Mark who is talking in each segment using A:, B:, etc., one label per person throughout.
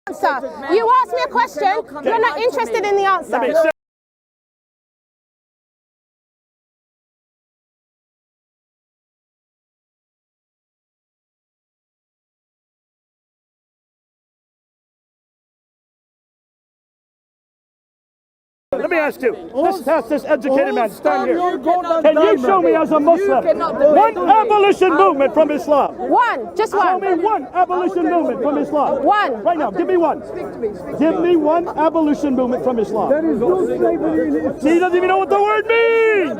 A: answer. You asked me a question, you're not interested in the answer.
B: Let me ask you, this educated man, stand here. Can you show me as a Muslim one abolition movement from Islam?
A: One, just one.
B: Show me one abolition movement from Islam.
A: One.
B: Right now, give me one. Give me one abolition movement from Islam.
C: There is no slavery in Islam.
B: He doesn't even know what the word means.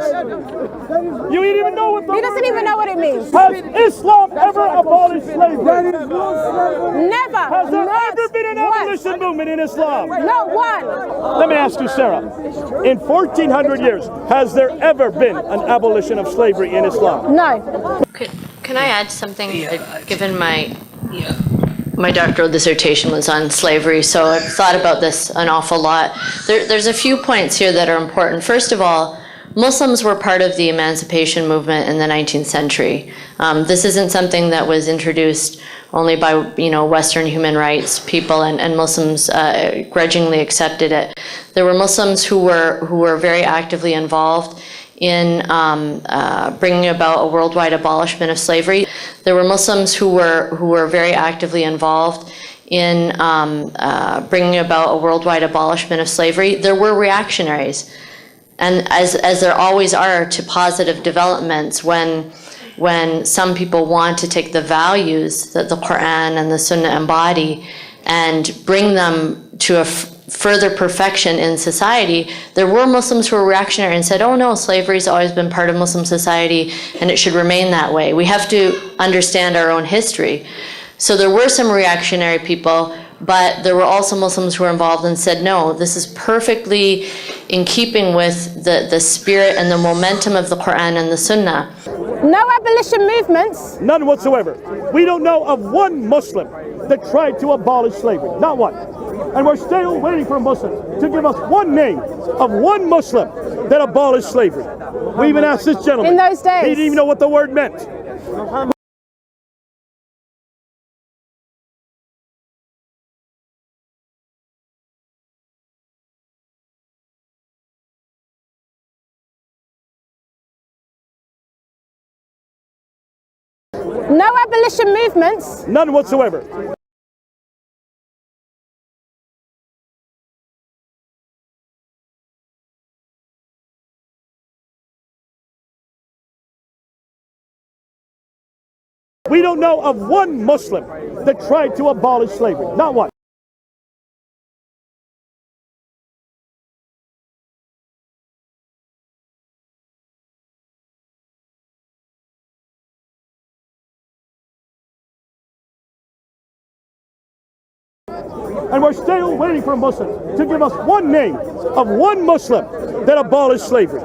B: You don't even know what the word means.
A: He doesn't even know what it means.
B: Has Islam ever abolished slavery?
C: There is no slavery.
A: Never.
B: Has there ever been an abolition movement in Islam?
A: Not one.
B: Let me ask you, Sarah. In 1400 years, has there ever been an abolition of slavery in Islam?
A: No.
D: Can I add something? Given my doctoral dissertation was on slavery, so I've thought about this an awful lot. There's a few points here that are important. First of all, Muslims were part of the emancipation movement in the 19th century. This isn't something that was introduced only by Western human rights people, and Muslims grudgingly accepted it. There were Muslims who were very actively involved in bringing about a worldwide abolishment of slavery. There were Muslims who were very actively involved in bringing about a worldwide abolishment of slavery. There were reactionaries. And as there always are to positive developments, when some people want to take the values that the Quran and the Sunnah embody and bring them to a further perfection in society, there were Muslims who were reactionary and said, oh no, slavery's always been part of Muslim society and it should remain that way. We have to understand our own history. So there were some reactionary people, but there were also Muslims who were involved and said, no, this is perfectly in keeping with the spirit and the momentum of the Quran and the Sunnah.
A: No abolition movements?
B: None whatsoever. We don't know of one Muslim that tried to abolish slavery. Not one. And we're still waiting for Muslims to give us one name of one Muslim that abolished slavery. We even asked this gentleman.
A: In those days?
B: He didn't even know what the word meant.
A: No abolition movements?
B: None whatsoever. We don't know of one Muslim that tried to abolish slavery. Not one. And we're still waiting for Muslims to give us one name of one Muslim that abolished slavery.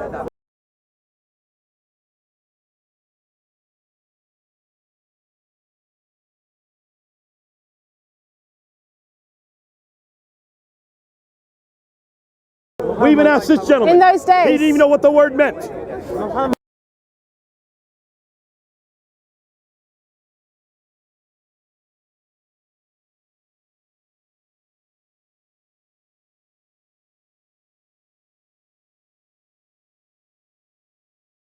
B: We even asked this gentleman.
A: In those days?
B: He didn't even know what the word meant.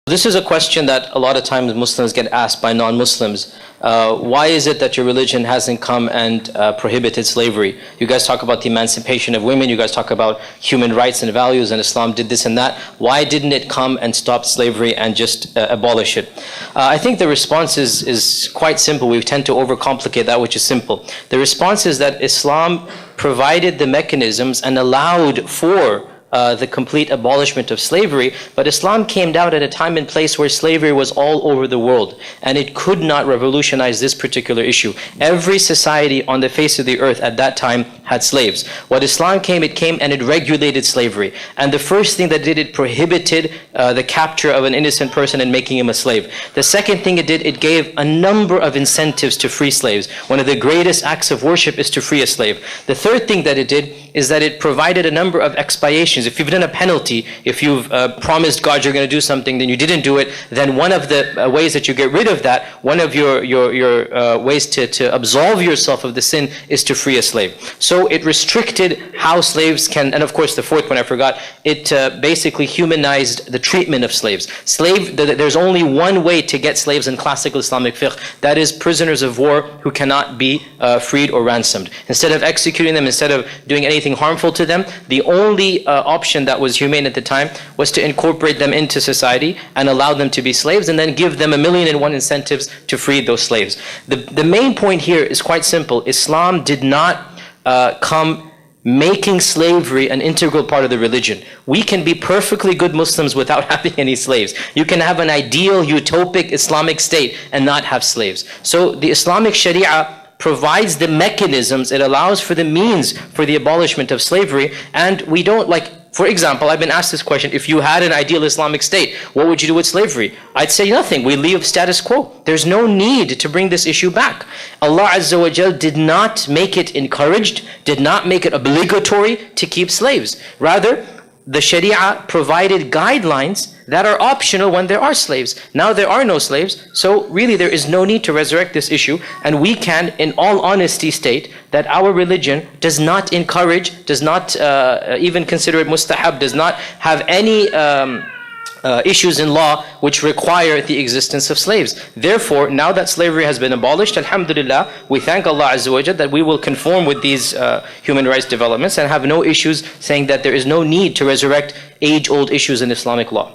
E: This is a question that a lot of times Muslims get asked by non-Muslims. Why is it that your religion hasn't come and prohibited slavery? You guys talk about the emancipation of women, you guys talk about human rights and values, and Islam did this and that. Why didn't it come and stop slavery and just abolish it? I think the response is quite simple. We tend to overcomplicate that which is simple. The response is that Islam provided the mechanisms and allowed for the complete abolishment of slavery, but Islam came down at a time and place where slavery was all over the world, and it could not revolutionize this particular issue. Every society on the face of the earth at that time had slaves. What Islam came, it came and it regulated slavery. And the first thing that it did, it prohibited the capture of an innocent person and making him a slave. The second thing it did, it gave a number of incentives to free slaves. One of the greatest acts of worship is to free a slave. The third thing that it did is that it provided a number of expiations. If you've done a penalty, if you've promised God you're going to do something, then you didn't do it, then one of the ways that you get rid of that, one of your ways to absolve yourself of the sin is to free a slave. So So it restricted how slaves can, and of course the fourth one I forgot, it basically humanized the treatment of slaves. There's only one way to get slaves in classical Islamic fiqh, that is prisoners of war who cannot be freed or ransomed. Instead of executing them, instead of doing anything harmful to them, the only option that was humane at the time was to incorporate them into society and allow them to be slaves, and then give them 1,000,001 incentives to free those slaves. The main point here is quite simple. Islam did not come making slavery an integral part of the religion. We can be perfectly good Muslims without having any slaves. You can have an ideal, utopic Islamic state and not have slaves. So the Islamic Sharia provides the mechanisms, it allows for the means for the abolishment of slavery, and we don't for example, I've been asked this question, if you had an ideal Islamic state, what would you do with slavery? I'd say nothing, we leave status quo. There's no need to bring this issue back. Allah Azza wa Jal did not make it encouraged, did not make it obligatory to keep slaves. Rather, the Sharia provided guidelines that are optional when there are slaves. Now there are no slaves, so really there is no need to resurrect this issue, and we can, in all honesty, state that our religion does not encourage, does not even consider it mustahab, does not have any issues in law which require the existence of slaves. Therefore, now that slavery has been abolished, alhamdulillah, we thank Allah Azza wa Jalla that we will conform with these human rights developments and have no issues saying that there is no need to resurrect age-old issues in Islamic law.